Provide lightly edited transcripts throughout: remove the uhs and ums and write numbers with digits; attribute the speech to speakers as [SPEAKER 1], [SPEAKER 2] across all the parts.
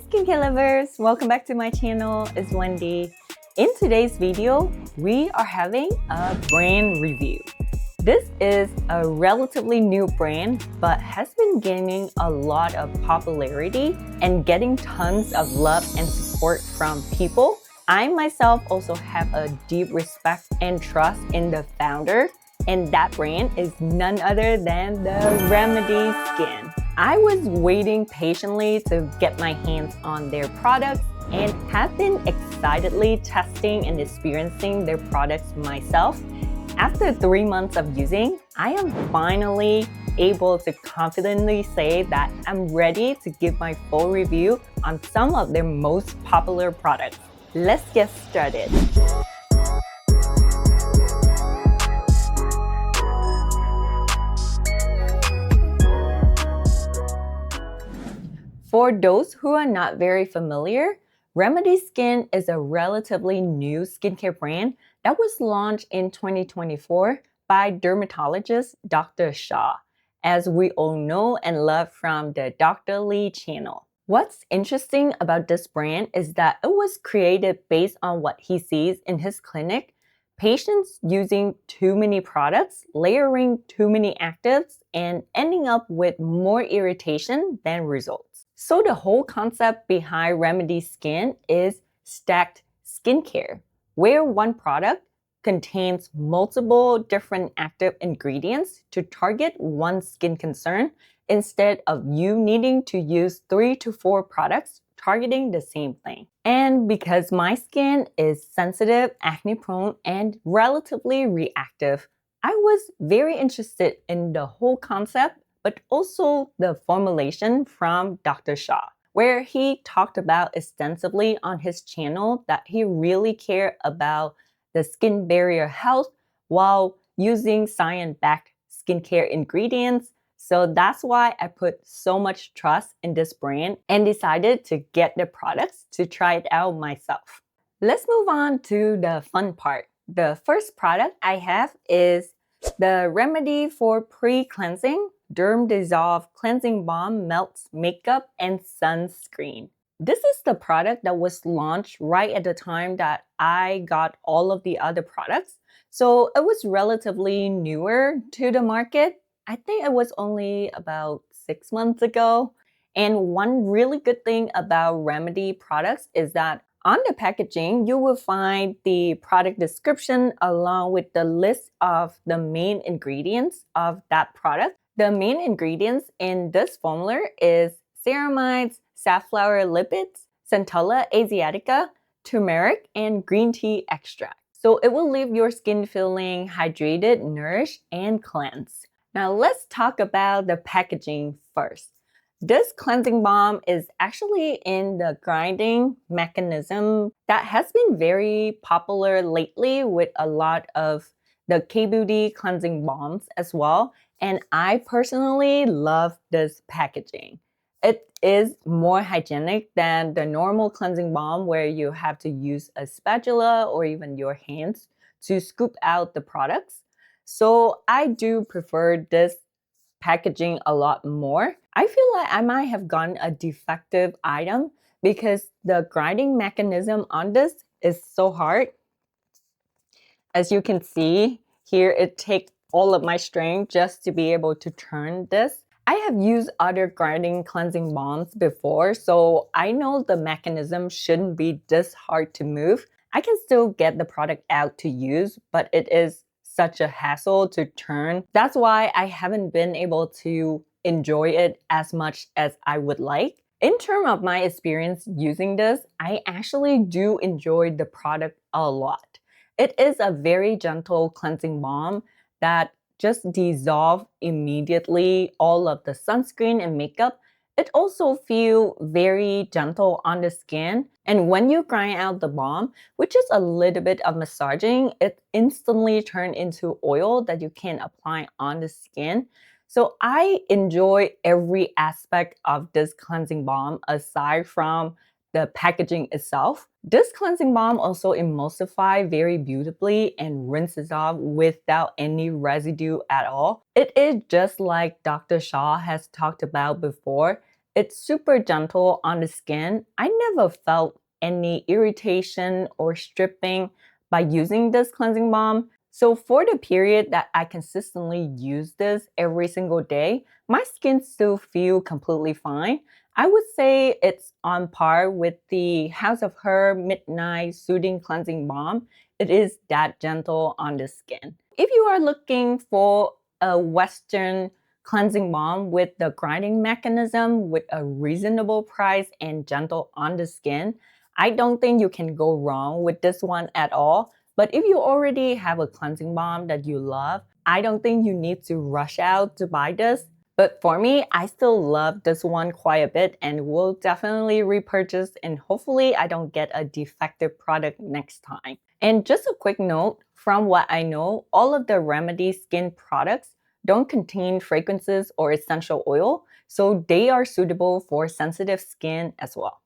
[SPEAKER 1] skincare lovers, welcome back to my channel. It's Wendy. In today's video, we are having a brand review. This is a relatively new brand but has been gaining a lot of popularity and getting tons of love and support from people. I myself also have a deep respect and trust in the founder, and that brand is none other than the Remedy Skin. I was waiting patiently to get my hands on their products and have been excitedly testing and experiencing their products myself. After 3 months of using, I am finally able to confidently say that I'm ready to give my full review on some of their most popular products. Let's get started. For those who are not very familiar, Remedy Skin is a relatively new skincare brand that was launched in 2024 by dermatologist Dr. Shah, as we all know and love from the Dr. Lee channel. What's interesting about this brand is that it was created based on what he sees in his clinic: patients using too many products, layering too many actives, and ending up with more irritation than results. So the whole concept behind Remedy Skin is stacked skincare, where one product contains multiple different active ingredients to target one skin concern instead of you needing to use 3 to 4 products targeting the same thing. And because my skin is sensitive, acne-prone, and relatively reactive, I was very interested in the whole concept, but also the formulation from Dr. Shah, where he talked about extensively on his channel that he really cared about the skin barrier health while using science-backed skincare ingredients. So that's why I put so much trust in this brand and decided to get the products to try it out myself. Let's move on to the fun part. The first product I have is the Remedy for Pre-Cleansing Derm Dissolve Cleansing Balm Melts Makeup and Sunscreen. This is the product that was launched right at the time that I got all of the other products. So it was relatively newer to the market. I think it was only about 6 months ago. And one really good thing about Remedy products is that on the packaging, you will find the product description along with the list of the main ingredients of that product. The main ingredients in this formula is ceramides, safflower lipids, centella asiatica, turmeric, and green tea extract. So it will leave your skin feeling hydrated, nourished, and cleansed. Now let's talk about the packaging first. This cleansing balm is actually in the grinding mechanism that has been very popular lately with a lot of the K-beauty cleansing balms as well. And I personally love this packaging. It is more hygienic than the normal cleansing balm where you have to use a spatula or even your hands to scoop out the products. So I do prefer this packaging a lot more. I feel like I might have gotten a defective item because the grinding mechanism on this is so hard. As you can see here, it takes all of my strength just to be able to turn this. I have used other grinding cleansing balms before, so I know the mechanism shouldn't be this hard to move. I can still get the product out to use, but it is such a hassle to turn. That's why I haven't been able to enjoy it as much as I would like. In terms of my experience using this, I actually do enjoy the product a lot. It is a very gentle cleansing balm that just dissolves immediately all of the sunscreen and makeup. It also feels very gentle on the skin. And when you grind out the balm, with just a little bit of massaging, it instantly turns into oil that you can apply on the skin. So I enjoy every aspect of this cleansing balm aside from the packaging itself. This cleansing balm also emulsifies very beautifully and rinses off without any residue at all. It is just like Dr. Shah has talked about before. It's super gentle on the skin. I never felt any irritation or stripping by using this cleansing balm. So for the period that I consistently use this every single day, my skin still feel completely fine. I would say it's on par with the House of Her Midnight Soothing Cleansing Balm. It is that gentle on the skin. If you are looking for a Western cleansing balm with the grinding mechanism with a reasonable price and gentle on the skin, I don't think you can go wrong with this one at all. But if you already have a cleansing balm that you love, I don't think you need to rush out to buy this. But for me, I still love this one quite a bit and will definitely repurchase, and hopefully I don't get a defective product next time. And just a quick note, from what I know, all of the Remedy skin products don't contain fragrances or essential oil, so they are suitable for sensitive skin as well.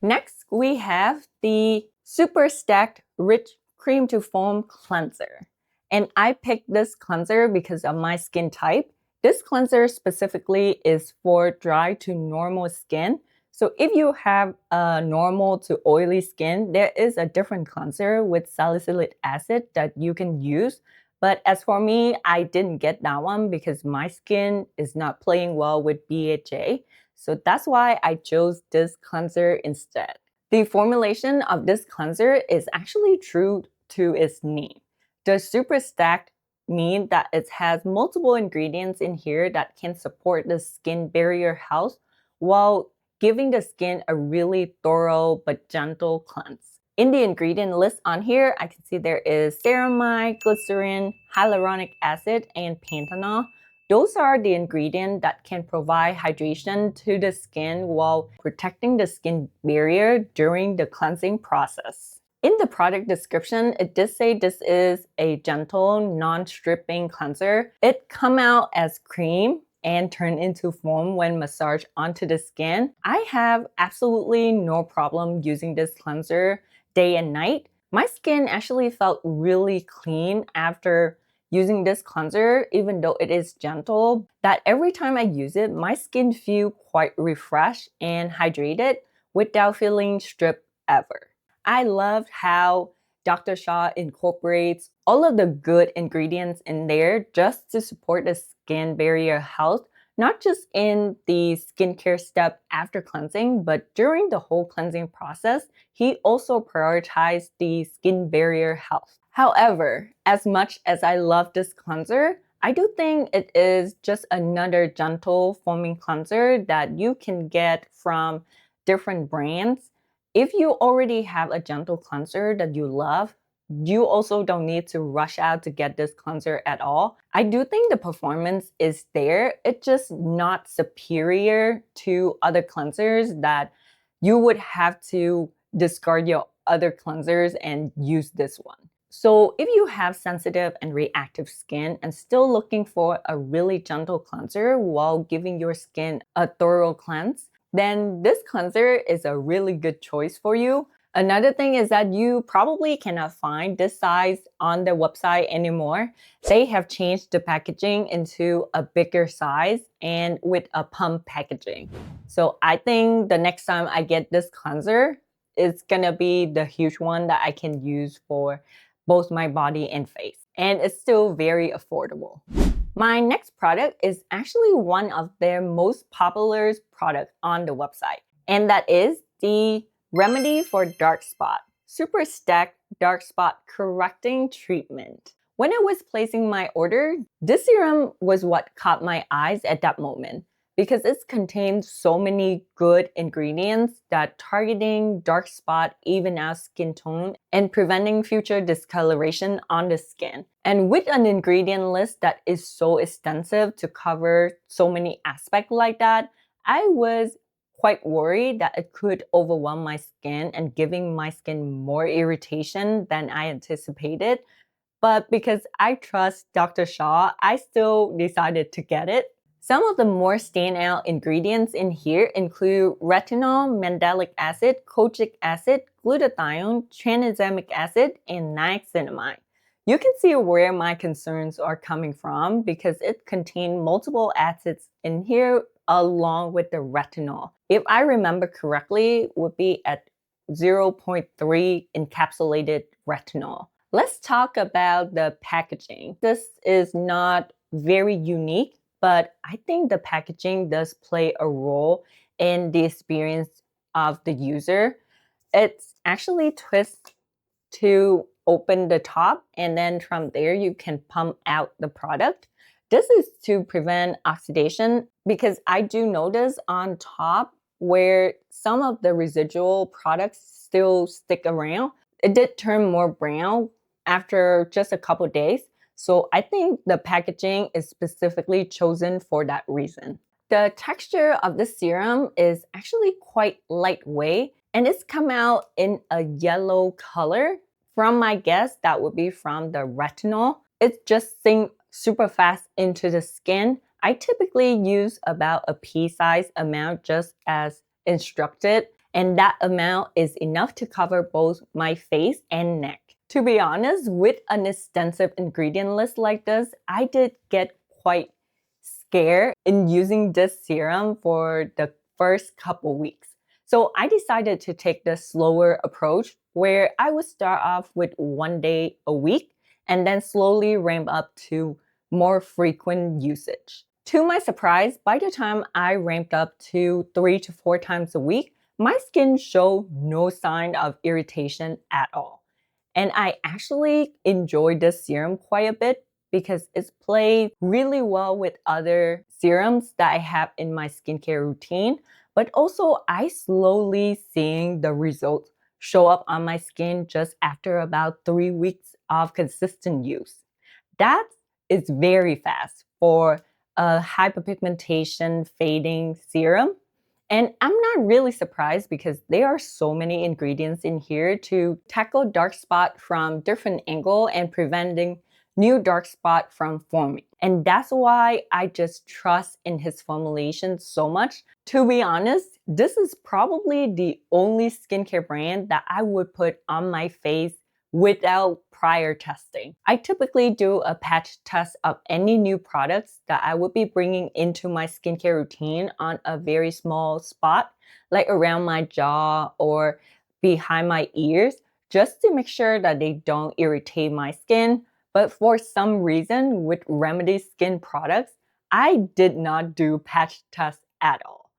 [SPEAKER 1] Next, we have the Super Stacked Rich Cream to Foam Cleanser. And I picked this cleanser because of my skin type. This cleanser specifically is for dry to normal skin. So if you have a normal to oily skin, there is a different cleanser with salicylic acid that you can use. But as for me, I didn't get that one because my skin is not playing well with BHA. So that's why I chose this cleanser instead. The formulation of this cleanser is actually true to its name. The super stacked mean that it has multiple ingredients in here that can support the skin barrier health while giving the skin a really thorough but gentle cleanse. In the ingredient list on here, I can see there is ceramide, glycerin, hyaluronic acid, and panthenol. Those are the ingredients that can provide hydration to the skin while protecting the skin barrier during the cleansing process. In the product description, it did say this is a gentle, non-stripping cleanser. It comes out as cream and turn into foam when massaged onto the skin. I have absolutely no problem using this cleanser day and night. My skin actually felt really clean after using this cleanser, even though it is gentle, that every time I use it, my skin feels quite refreshed and hydrated without feeling stripped ever. I loved how Dr. Shah incorporates all of the good ingredients in there just to support the skin barrier health, not just in the skincare step after cleansing, but during the whole cleansing process. He also prioritized the skin barrier health. However, as much as I love this cleanser, I do think it is just another gentle foaming cleanser that you can get from different brands. If you already have a gentle cleanser that you love, you also don't need to rush out to get this cleanser at all. I do think the performance is there. It's just not superior to other cleansers that you would have to discard your other cleansers and use this one. So if you have sensitive and reactive skin and still looking for a really gentle cleanser while giving your skin a thorough cleanse, then this cleanser is a really good choice for you. Another thing is that you probably cannot find this size on their website anymore. They have changed the packaging into a bigger size and with a pump packaging. So I think the next time I get this cleanser, it's gonna be the huge one that I can use for both my body and face. And it's still very affordable. My next product is actually one of their most popular products on the website. And that is the Remedy for Dark Spot Super Stacked Dark Spot Correcting Treatment. When I was placing my order, this serum was what caught my eyes at that moment because it contains so many good ingredients that targeting dark spot, even out skin tone, and preventing future discoloration on the skin. And with an ingredient list that is so extensive to cover so many aspects like that, I was quite worried that it could overwhelm my skin and giving my skin more irritation than I anticipated. But because I trust Dr. Shah, I still decided to get it. Some of the more standout ingredients in here include retinol, mandelic acid, kojic acid, glutathione, tranexamic acid, and niacinamide. You can see where my concerns are coming from because it contains multiple acids in here along with the retinol. If I remember correctly, would be at 0.3 encapsulated retinol. Let's talk about the packaging. This is not very unique, but I think the packaging does play a role in the experience of the user. It's actually twist to open the top, and then from there you can pump out the product. This is to prevent oxidation because I do notice on top where some of the residual products still stick around. It did turn more brown after just a couple days. So I think the packaging is specifically chosen for that reason. The texture of the serum is actually quite lightweight and it's come out in a yellow color. From my guess, that would be from the retinol. It just sinks super fast into the skin. I typically use about a pea-sized amount just as instructed, and that amount is enough to cover both my face and neck. To be honest, with an extensive ingredient list like this, I did get quite scared in using this serum for the first couple weeks. So I decided to take the slower approach where I would start off with 1 day a week and then slowly ramp up to more frequent usage. To my surprise, by the time I ramped up to 3 to 4 times a week, my skin showed no sign of irritation at all. And I actually enjoyed this serum quite a bit because it's played really well with other serums that I have in my skincare routine. But also, I slowly seeing the results show up on my skin just after about 3 weeks of consistent use. That is very fast for a hyperpigmentation fading serum. And I'm not really surprised because there are so many ingredients in here to tackle dark spot from different angle and preventing new dark spot from forming. And that's why I just trust in his formulation so much. To be honest, this is probably the only skincare brand that I would put on my face without prior testing. I typically do a patch test of any new products that I would be bringing into my skincare routine on a very small spot, like around my jaw or behind my ears, just to make sure that they don't irritate my skin. But for some reason, with Remedy skin products, I did not do patch tests at all.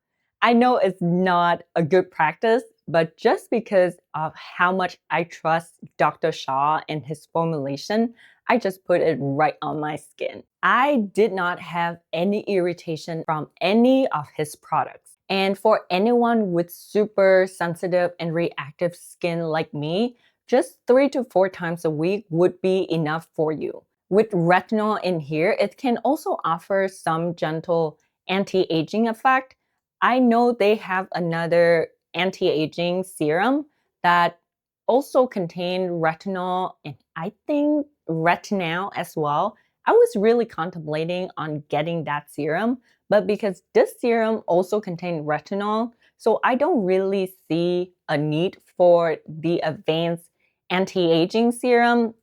[SPEAKER 1] I know it's not a good practice, but just because of how much I trust Dr. Shah and his formulation, I just put it right on my skin. I did not have any irritation from any of his products. And for anyone with super sensitive and reactive skin like me, just 3 to 4 times a week would be enough for you. With retinol in here, it can also offer some gentle anti-aging effect. I know they have another anti-aging serum that also contained retinol and I think retinol as well. I was really contemplating on getting that serum, but because this serum also contained retinol, so I don't really see a need for the advanced anti-aging serum.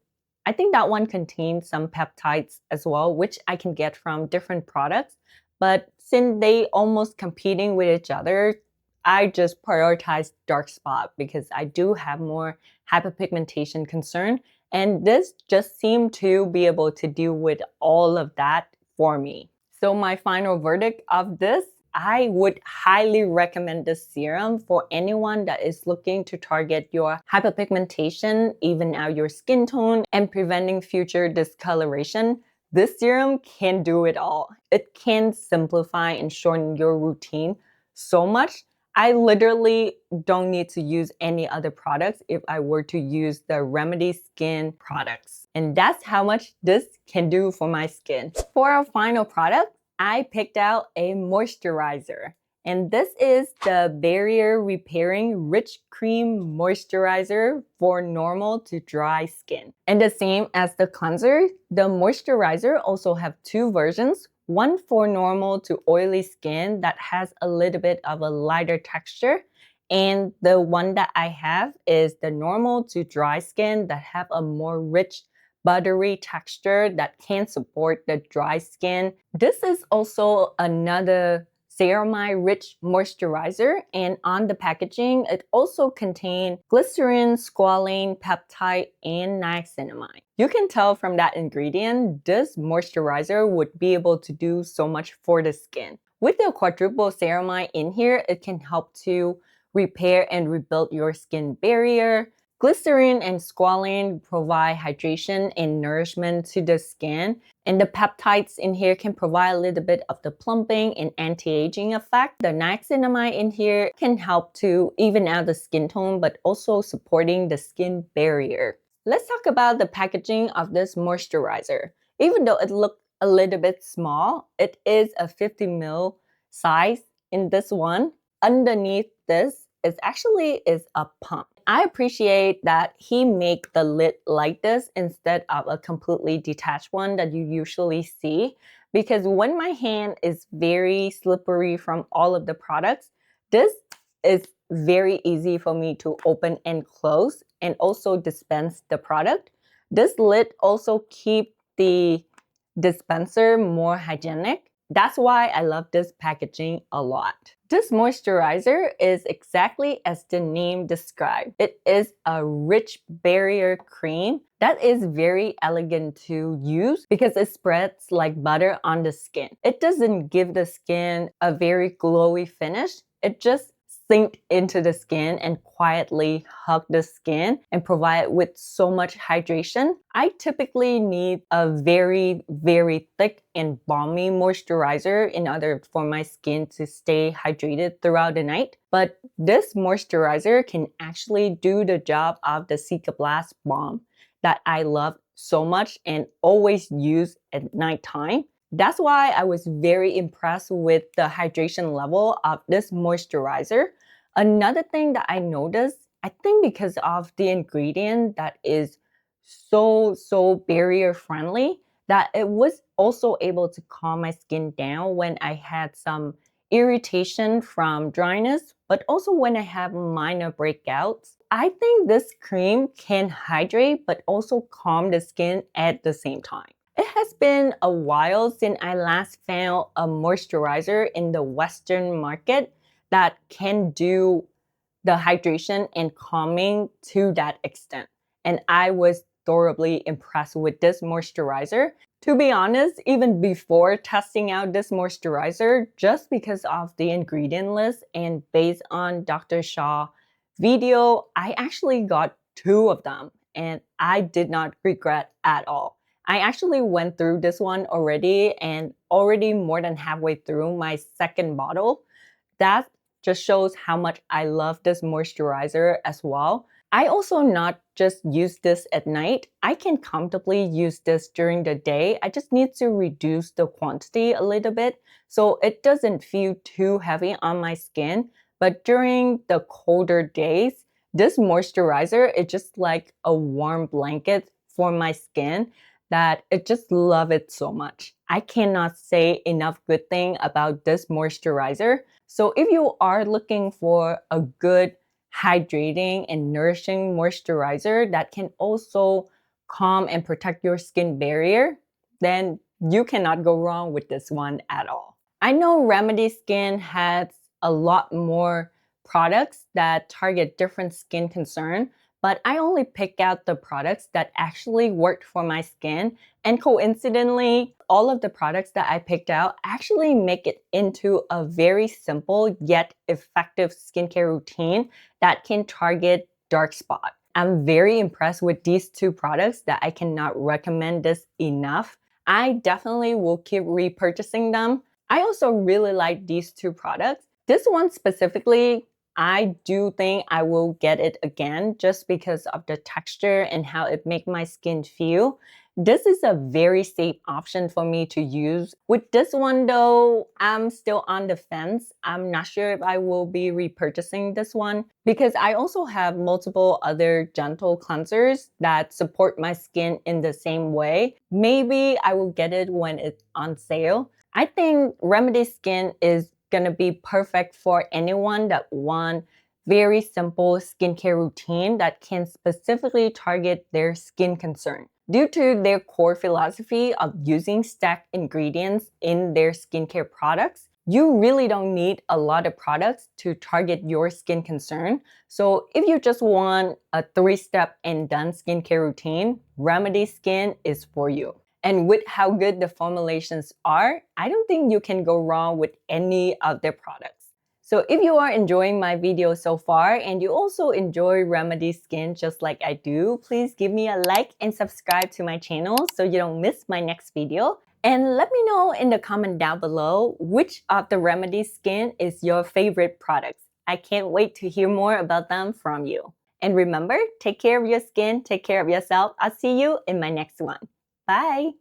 [SPEAKER 1] I think that one contains some peptides as well, which I can get from different products. But since they almost competing with each other, I just prioritize dark spot because I do have more hyperpigmentation concern. And this just seemed to be able to deal with all of that for me. So my final verdict of this, I would highly recommend this serum for anyone that is looking to target your hyperpigmentation, even out your skin tone, and preventing future discoloration. This serum can do it all. It can simplify and shorten your routine so much. I literally don't need to use any other products if I were to use the Remedy Skin products. And that's how much this can do for my skin. For our final product, I picked out a moisturizer. And this is the Barrier Repairing Rich Cream Moisturizer for normal to dry skin. And the same as the cleanser, the moisturizer also have 2 versions. One for normal to oily skin that has a little bit of a lighter texture. And the one that I have is the normal to dry skin that have a more rich buttery texture that can support the dry skin. This is also another Ceramide Rich Moisturizer, and on the packaging, it also contains glycerin, squalane, peptide, and niacinamide. You can tell from that ingredient, this moisturizer would be able to do so much for the skin. With the quadruple ceramide in here, it can help to repair and rebuild your skin barrier. Glycerin and squalane provide hydration and nourishment to the skin, and the peptides in here can provide a little bit of the plumping and anti-aging effect. The niacinamide in here can help to even out the skin tone, but also supporting the skin barrier. Let's talk about the packaging of this moisturizer. Even though it looks a little bit small, it is a 50 ml size in this one. Underneath this is a pump. I appreciate that he make the lid like this instead of a completely detached one that you usually see, because when my hand is very slippery from all of the products, this is very easy for me to open and close and also dispense the product. This lid also keep the dispenser more hygienic. That's why I love this packaging a lot. This moisturizer is exactly as the name describes. It is a rich barrier cream that is very elegant to use because it spreads like butter on the skin. It doesn't give the skin a very glowy finish. It just sink into the skin and quietly hug the skin and provide it with so much hydration. I typically need a very, very thick and balmy moisturizer in order for my skin to stay hydrated throughout the night. But this moisturizer can actually do the job of the Cicaplast Balm that I love so much and always use at nighttime. That's why I was very impressed with the hydration level of this moisturizer. Another thing that I noticed, I think because of the ingredient that is so barrier friendly, that it was also able to calm my skin down when I had some irritation from dryness, but also when I have minor breakouts. I think this cream can hydrate but also calm the skin at the same time. It has been a while since I last found a moisturizer in the Western market that can do the hydration and calming to that extent. And I was thoroughly impressed with this moisturizer. To be honest, even before testing out this moisturizer, just because of the ingredient list and based on Dr. Shah video, I actually got 2 of them and I did not regret at all. I actually went through this one already and already more than halfway through my second bottle. That just shows how much I love this moisturizer as well. I also not just use this at night. I can comfortably use this during the day. I just need to reduce the quantity a little bit so it doesn't feel too heavy on my skin. But during the colder days, this moisturizer is just like a warm blanket for my skin that I just love it so much. I cannot say enough good thing about this moisturizer. So if you are looking for a good hydrating and nourishing moisturizer that can also calm and protect your skin barrier, then you cannot go wrong with this one at all. I know Remedy Skin has a lot more products that target different skin concerns, but I only pick out the products that actually worked for my skin. And coincidentally, all of the products that I picked out actually make it into a very simple yet effective skincare routine that can target dark spot. I'm very impressed with these 2 products that I cannot recommend this enough. I definitely will keep repurchasing them. I also really like these 2 products. This one specifically, I do think I will get it again just because of the texture and how it makes my skin feel. This is a very safe option for me to use. With this one though, I'm still on the fence. I'm not sure if I will be repurchasing this one because I also have multiple other gentle cleansers that support my skin in the same way. Maybe I will get it when it's on sale. I think Remedy Skin is gonna be perfect for anyone that want very simple skincare routine that can specifically target their skin concern. Due to their core philosophy of using stacked ingredients in their skincare products, You really don't need a lot of products to target your skin concern. So if you just want a 3-step and done skincare routine, Remedy Skin is for you. And with how good the formulations are, I don't think you can go wrong with any of their products. So if you are enjoying my video so far and you also enjoy Remedy Skin just like I do, please give me a like and subscribe to my channel so you don't miss my next video. And let me know in the comment down below which of the Remedy Skin is your favorite products. I can't wait to hear more about them from you. And remember, take care of your skin, take care of yourself. I'll see you in my next one. Bye!